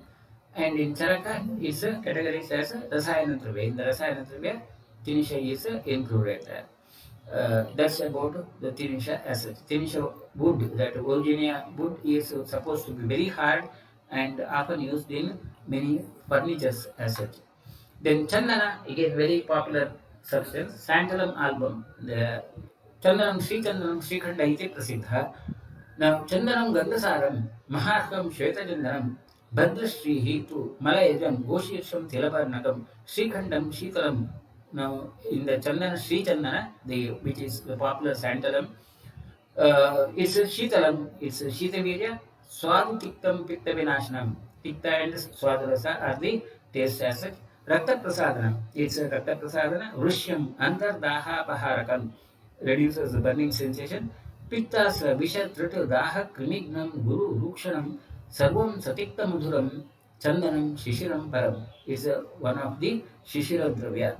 And in Charaka, it's categorized as Rasayana Dravya. In the Rasayana Dravya, Tinisha is included there. That's about the Tinisha as such. Tinisha wood, that Virginia wood is supposed to be very hard and often used in many furnitures as such. Then Chandana, again very popular substance, Santalum album. The Chandanam Srikhanda iti prasiddha. Now Chandanam Gandhasaram, Maharkam Shvetachandanam, Bhadrashrihi to Malayajam, Goshirsham Tilaparnakam, Srikhandam Shitalam. Now in the Chandana Sri Chandana, which is the popular Santalam, it's a Shitalam, it's a Shitavirya, Swadu Tiktam Pitta Vinashanam. Pitta and Swadurasa are the taste as such. Rakta Prasadana, it's a Rakta Prasadana, Rushyam, Andar Daha Paharakam, reduces the burning sensation. Pittas Visha Tritu Daha Krimignam Guru Rukshanam Sarvam Satikta Mudhuram Chandanam Shishiram Param is one of the Shishira Dravya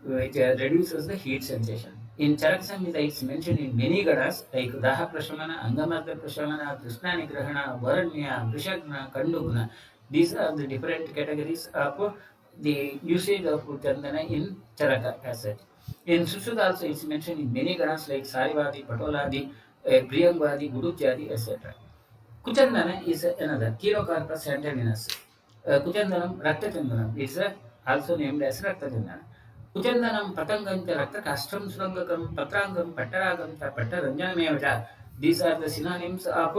which reduces the heat sensation. In Charaksamhita it's mentioned in many gadas like Daha Prashamana, Angamarga Prashamana, Krishna Nigrahana, Varanya, Vrishagna, Kandugna. These are the different categories of the usage of Chandana in Charaka as such. In Sushruta also it's mentioned in many ganas like Sarivadi, Patoladi, Priyangvadi, Guduchi, etc. Kuchandana is another Chirocarpus antagonus. Kuchandanam Raktachandanam is also named as Raktachandana. Kuchandanam Patangam Rakta Kastram Surangakam Patrangam Pataragam Pataranjanameva. These are the synonyms of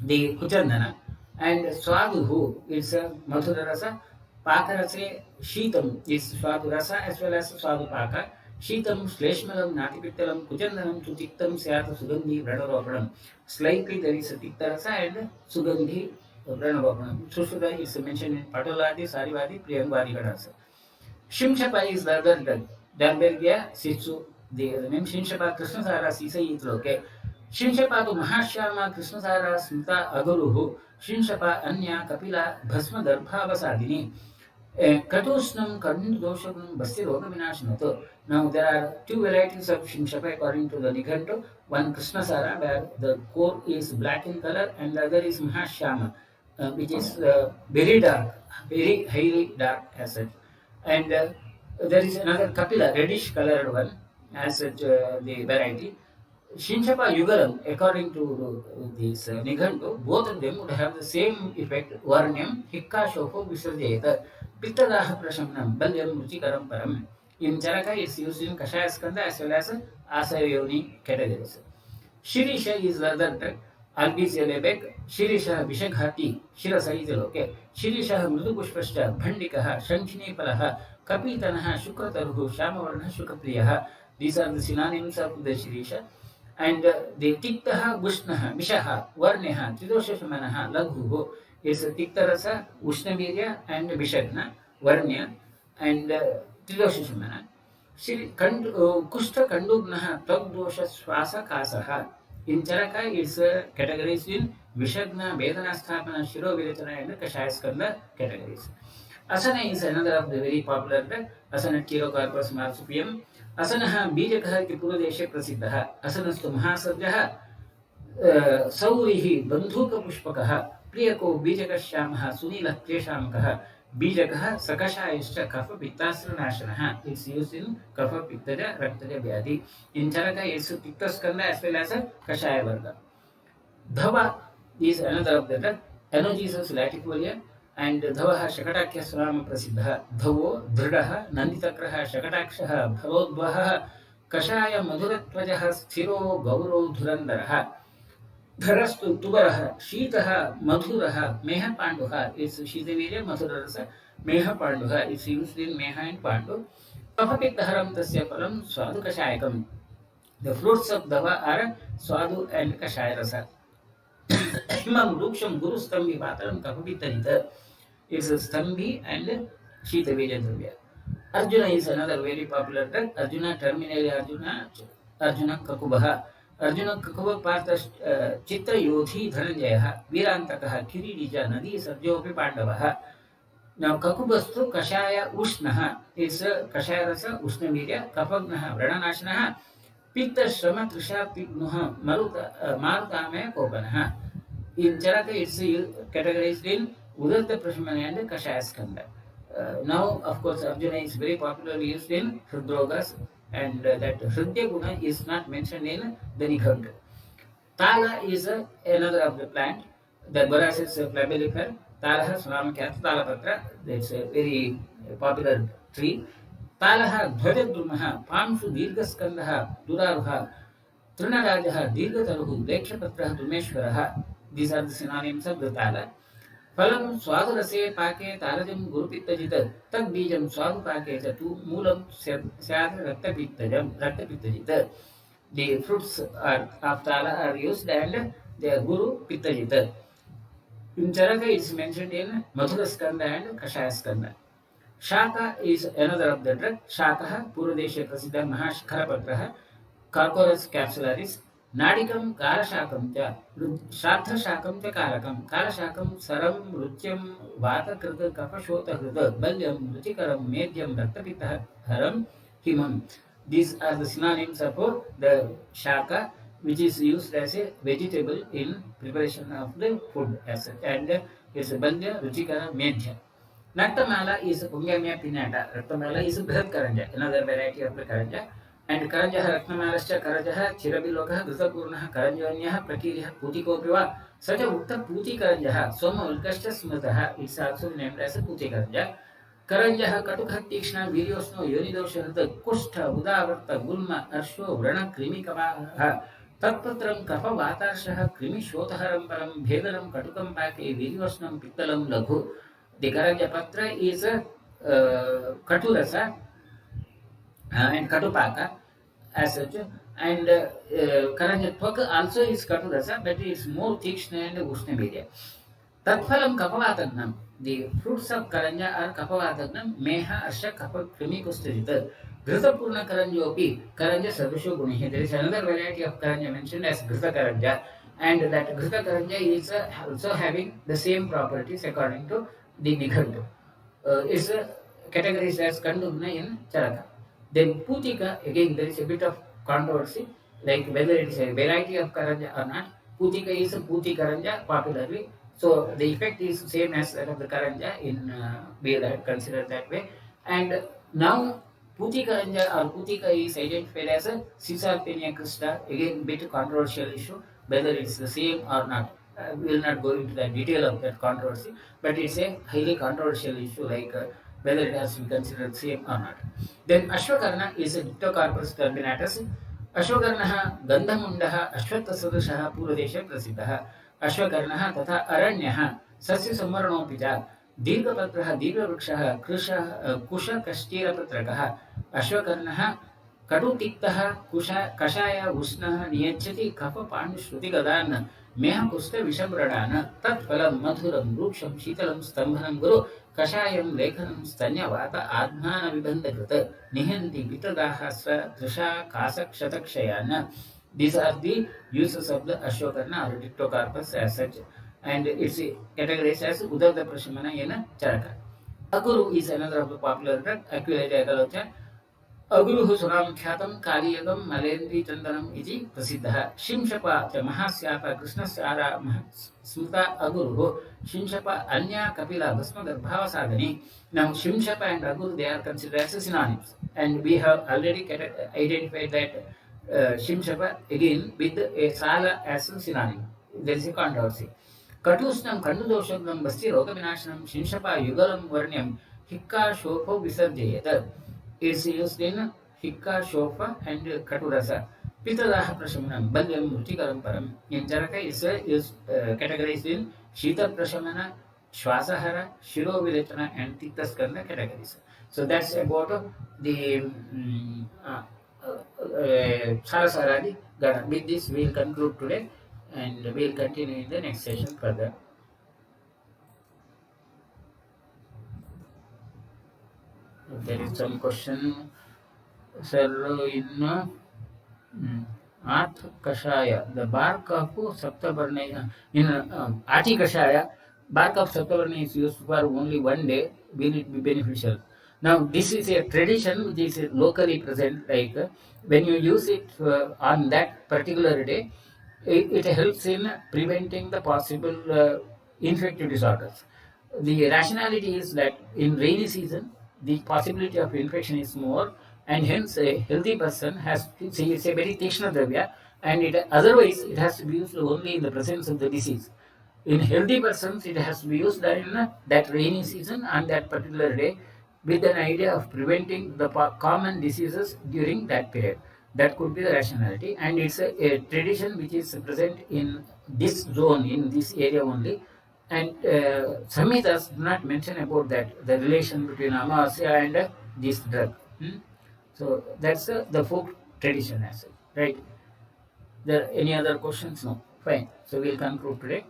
the Kuchandana. And Swaduhu is Madhura Rasa. Pakarase Sheetam is Swadu Rasa as well as Swadu Paka. Sheetam, Shleshmalam, Natipitalam, Kujandanam, Sutiktam, Syata, Sugandhi, Ranaropanam. Slightly there is a Tiktarasa and Sugandhi Ranaropanam. Sushuda is mentioned in Patoladi, Sarivadi, Priyangvadi Gadasa. Shimshapa is the other drug. Dalbergia, Sitsu, the name Shimshapa, Krishnasara, Sisa Itloke. Shimshapa to Mahashyama, Krishnasara, Smita, Aguru, Shimshapa, Anya, Kapila, Bhasma, Darbhavasadini. Katusnam, Karnu Dosham, Basti Rogaminashnato. Now there are two varieties of Shimshapa according to the Nikanto. One Krishnasara, where the core is black in color, and the other is Mahashyama, which is very dark, very highly dark as such. And there is another Kapila, reddish colored one, as such the variety. Shinshapa Yugalam, according to this Nigantu, both of them would have the same effect. Varnyam, Hikka Shoko Visarjayata, Pittadaha Prashamnam, Balyam Ruchikaram Param. In Charaka, it's used in Kashaya Skanda as well as Asayoni categories. Shireesha is the other drug. Albizia lebek, Shireesha Vishaghati, Shirasa is okay. Shireesha Mrudupushpashta, Bhandikaha, Shankhini Kapitanaha, Shukrataruhu, Shamavarna, Shukapriyaha. These are the synonyms of the Shireesha. And the Tiktaha, Ushnaha, Mishaha, Varneha, Tridoshamanaha, Laghuho is Tiktarasa, Ushnavirya, and Vishagna, Varnya, and Tridoshamana. Kushta Kandugnaha, Tagdosha Swasa Kasaha. In Charaka, it's categorized in Vishagna, Vedana Sthapana, Shiro Viretana, and Kashayaskanda categories. Asana is another of the very popular drug. Asana Pterocarpus marsupium. Asana Bijakaha Kipurudeshe Prasiddha. Asanastu Mahasabjaha Saurihi Bandhuka Pushpakaha. Priyako Bijakashyamaha Sunila Kleshamakaha. Bijakaha Sakashayashta Kapha Pittasra Nashanaha. It's used in Kapha Pittaja Raktaja Vyadi. In Charaka, it's Pittaskanda as well as a Kashaya Varga. Dhava is another of the drug. Anogeissus latifolia. And Dhavaha Shakatakhya Surama Prasiddha. Dhavo, Dhridaha, Nanditakraha, Shakatakshaha, Bharodvaha, Kashaya Madhuratvajaha, Sthiro, Gauro, Dhurandaraha. Dharastu Tubaraha, Shitaha, Madhuraha, Meha Panduha is Shitavirya, Madhurarasa, Meha Panduha is used in Meha and Pandu. Kapapiktaharam Tasya Palam, Swadu Kashayakam. The fruits of Dhava are Swadu and Kashayarasa. Imam Ruksham Guru Stambhi Pataram Kapapittarita is Stambhi and Shitavirya Dravya. Arjuna is another very popular drug. Arjuna Terminalia, Arjuna Kakubaha. Arjuna Kakuba Partha Chitra Yodhi Dhananjaya, Virantakaha, Kiririja, Nadi Sarjopi Pandavaha. Now Kakubastu Kashaya Ushnaha is Kashaya Rasa Ushnavirya, Kapagnaha, Vrananashanaha, Pitta Shrama Trisha Pignuha, Marutame Kopanaha. In Charaka, it's categorized in Udarta Prashmana and Kashayaskanda. Now, of course, Arjuna is very popularly used in Hridrogas, and that Hridya Guna is not mentioned in the Nighanta. Taala is another of the plant. The Borassus flabellifer. Taala Swamakya Talapatra. That's a very popular tree. Taala Dhvajadrumaha, Pamshu Dirgaskandaha, Duraruha, Trinarajaha, Dirgataruhu, Dekshapatra, Dumeshwaraha. These are the synonyms of the Taala. Phalam Swadurase Pake Tarajam Gurupittajitat Tag Bijam Swadu Pake Chatu Moolam Syadra Raktapittajitat. The fruits of Taala are used and they are Guru Pittajitat. In Charaka it is mentioned in Madhuraskanda and Kashayaskanda. Shaka is another of the drug. Shakaha Puradesha Prasiddha Mahashkarapatraha Carcorus capsularis. Nadikam Karashakam cha Shratha Shakam cha Karakam Karashakam Saram Rutyam Vata Krita Kapashota Hrida Balyam Ruchikaram Medyam Raktapita Haram Himam. These are the synonyms of the Shaka, which is used as a vegetable in preparation of the food as such, and it's a Balya Ruchikara Medya. Naktamaala is Pongamia pinnata. Naktamaala is Bhrat Karanja, another variety of the Karanja. And Karanjaha Ratnamalascha Karajaha, Chirabilokaha, Grisapurnaha, Karanjanya, Prakiriha, Putikopiva, such a Utta Puti Karanjaha, Soma Ulkashta Smataha, it's also named as a Puti Karanja. Karanjaha Katukha Tikshna, Viryosno, Yonidosha, Kushta, Udavarta, Gulma, Arsho, Vrana, Krimi Kamaha, तत्पत्रं कफवातार्षः कृमिशोथहरं परं भेदनं कटुकं पाके वीर्योष्णं पित्तलं लघु. The Karanja Patra is a Katurasa and Katupaka as such, and Karanja Twaka also is Katurasa, but it is more Tikshna and Ushnavirya. Tatphalam Kapavatagnam. The fruits of Karanja are Kapavatagnam, Meha Asha Kapa Krimi Kustarita. Ghrita Karanjopi, Karanja Sadusho Gunihi. There is another variety of Karanja mentioned as Ghrita Karanja, and that Ghrita Karanja is also having the same properties according to the Nighantu. Is categorized as Kandugna in Charaka. Then Putika, again there is a bit of controversy, like whether it is a variety of Karanja or not. Putika is a Puti Karanja popularly. So the effect is same as that of the Karanja in we had considered that way. And now Puti Karanja or Putika is identified as a Cisarpenia crista, again bit controversial issue, whether it's the same or not. We will not go into the detail of that controversy, but it's a highly controversial issue, like whether it has to be considered same or not. Then Ashvakarna is a Dipterocarpus turbinatus. Ashvakarnah Gandhamundah Ashvatasudashah Puradesha Prasiddhah. Ashvakarnah तथा अरण्यः सस्य संवरणोऽपि च दीर्घपत्रः दीर्घवृक्षः कुशकष्टीरपत्रकः अश्वकर्णः कटुतिक्तः कषाय उष्णः नियच्छति कफपाण्डुश्रुतिगदान् मेहकुष्ठविषव्रणान् तत्फलं मधुरं रूक्षं शीतलं स्तम्भनं गुरु कषायं लेखनं स्तन्यवात आध्मानविबन्धकृत निहन्ति पितदाः तृषा कासक्षतक्षयान्. These are the uses of the Ashvakarna or Dipterocarpus as such, and it's categorized as Udavda Prashamana in Charaka. Aguru is another of the popular drug, Aquilaria Galocha. Aguru Suram Khatam Kaliyagam Malendri Chandanam Iti Prasiddha. Shimshapa Mahasyapa Krishnasara Smuta Aguru. Shimshapa Anya Kapila Bhasma Garbhava Sadhani. Now Shimshapa and Aguru, they are considered as synonyms, and we have already identified that Shimshapa again with a Sala as a synonym. There is a controversy. Katusnam Kandudosham Basti Rogavinashanam Shimshapa Yugalam Varnyam Hikka Shofa Visarjayata. It's used in Hikka Shofa and Katurasa. Pitadaha Prashamanam Balyam Mutikaram Param. In Charaka is categorized in Shita Prashamana, Shwasahara, Shiro Viretana, and Tiktaskanda categories. So that's about the Sarasaradi Gana. With this, we will conclude today, and we will continue in the next session further. If there is some question, sir, in Arth Kashaya, the bark of Saptaparna, in Ati Kashaya, bark of Saptaparna is used for only one day, will it be beneficial? Now, this is a tradition which is locally present, like when you use it on that particular day, it helps in preventing the possible infective disorders. The rationality is that in rainy season, the possibility of infection is more, and hence a healthy person has to say it's a very Tikshna Dravya, and otherwise it has to be used only in the presence of the disease. In healthy persons, it has to be used in that rainy season on that particular day, with an idea of preventing the common diseases during that period. That could be the rationality, and it's a tradition which is present in this zone, in this area only. And Samhitas do not mention about that, the relation between Amavasya and this drug. So that's the folk tradition as well, right? There any other questions? No. Fine. So we'll conclude today.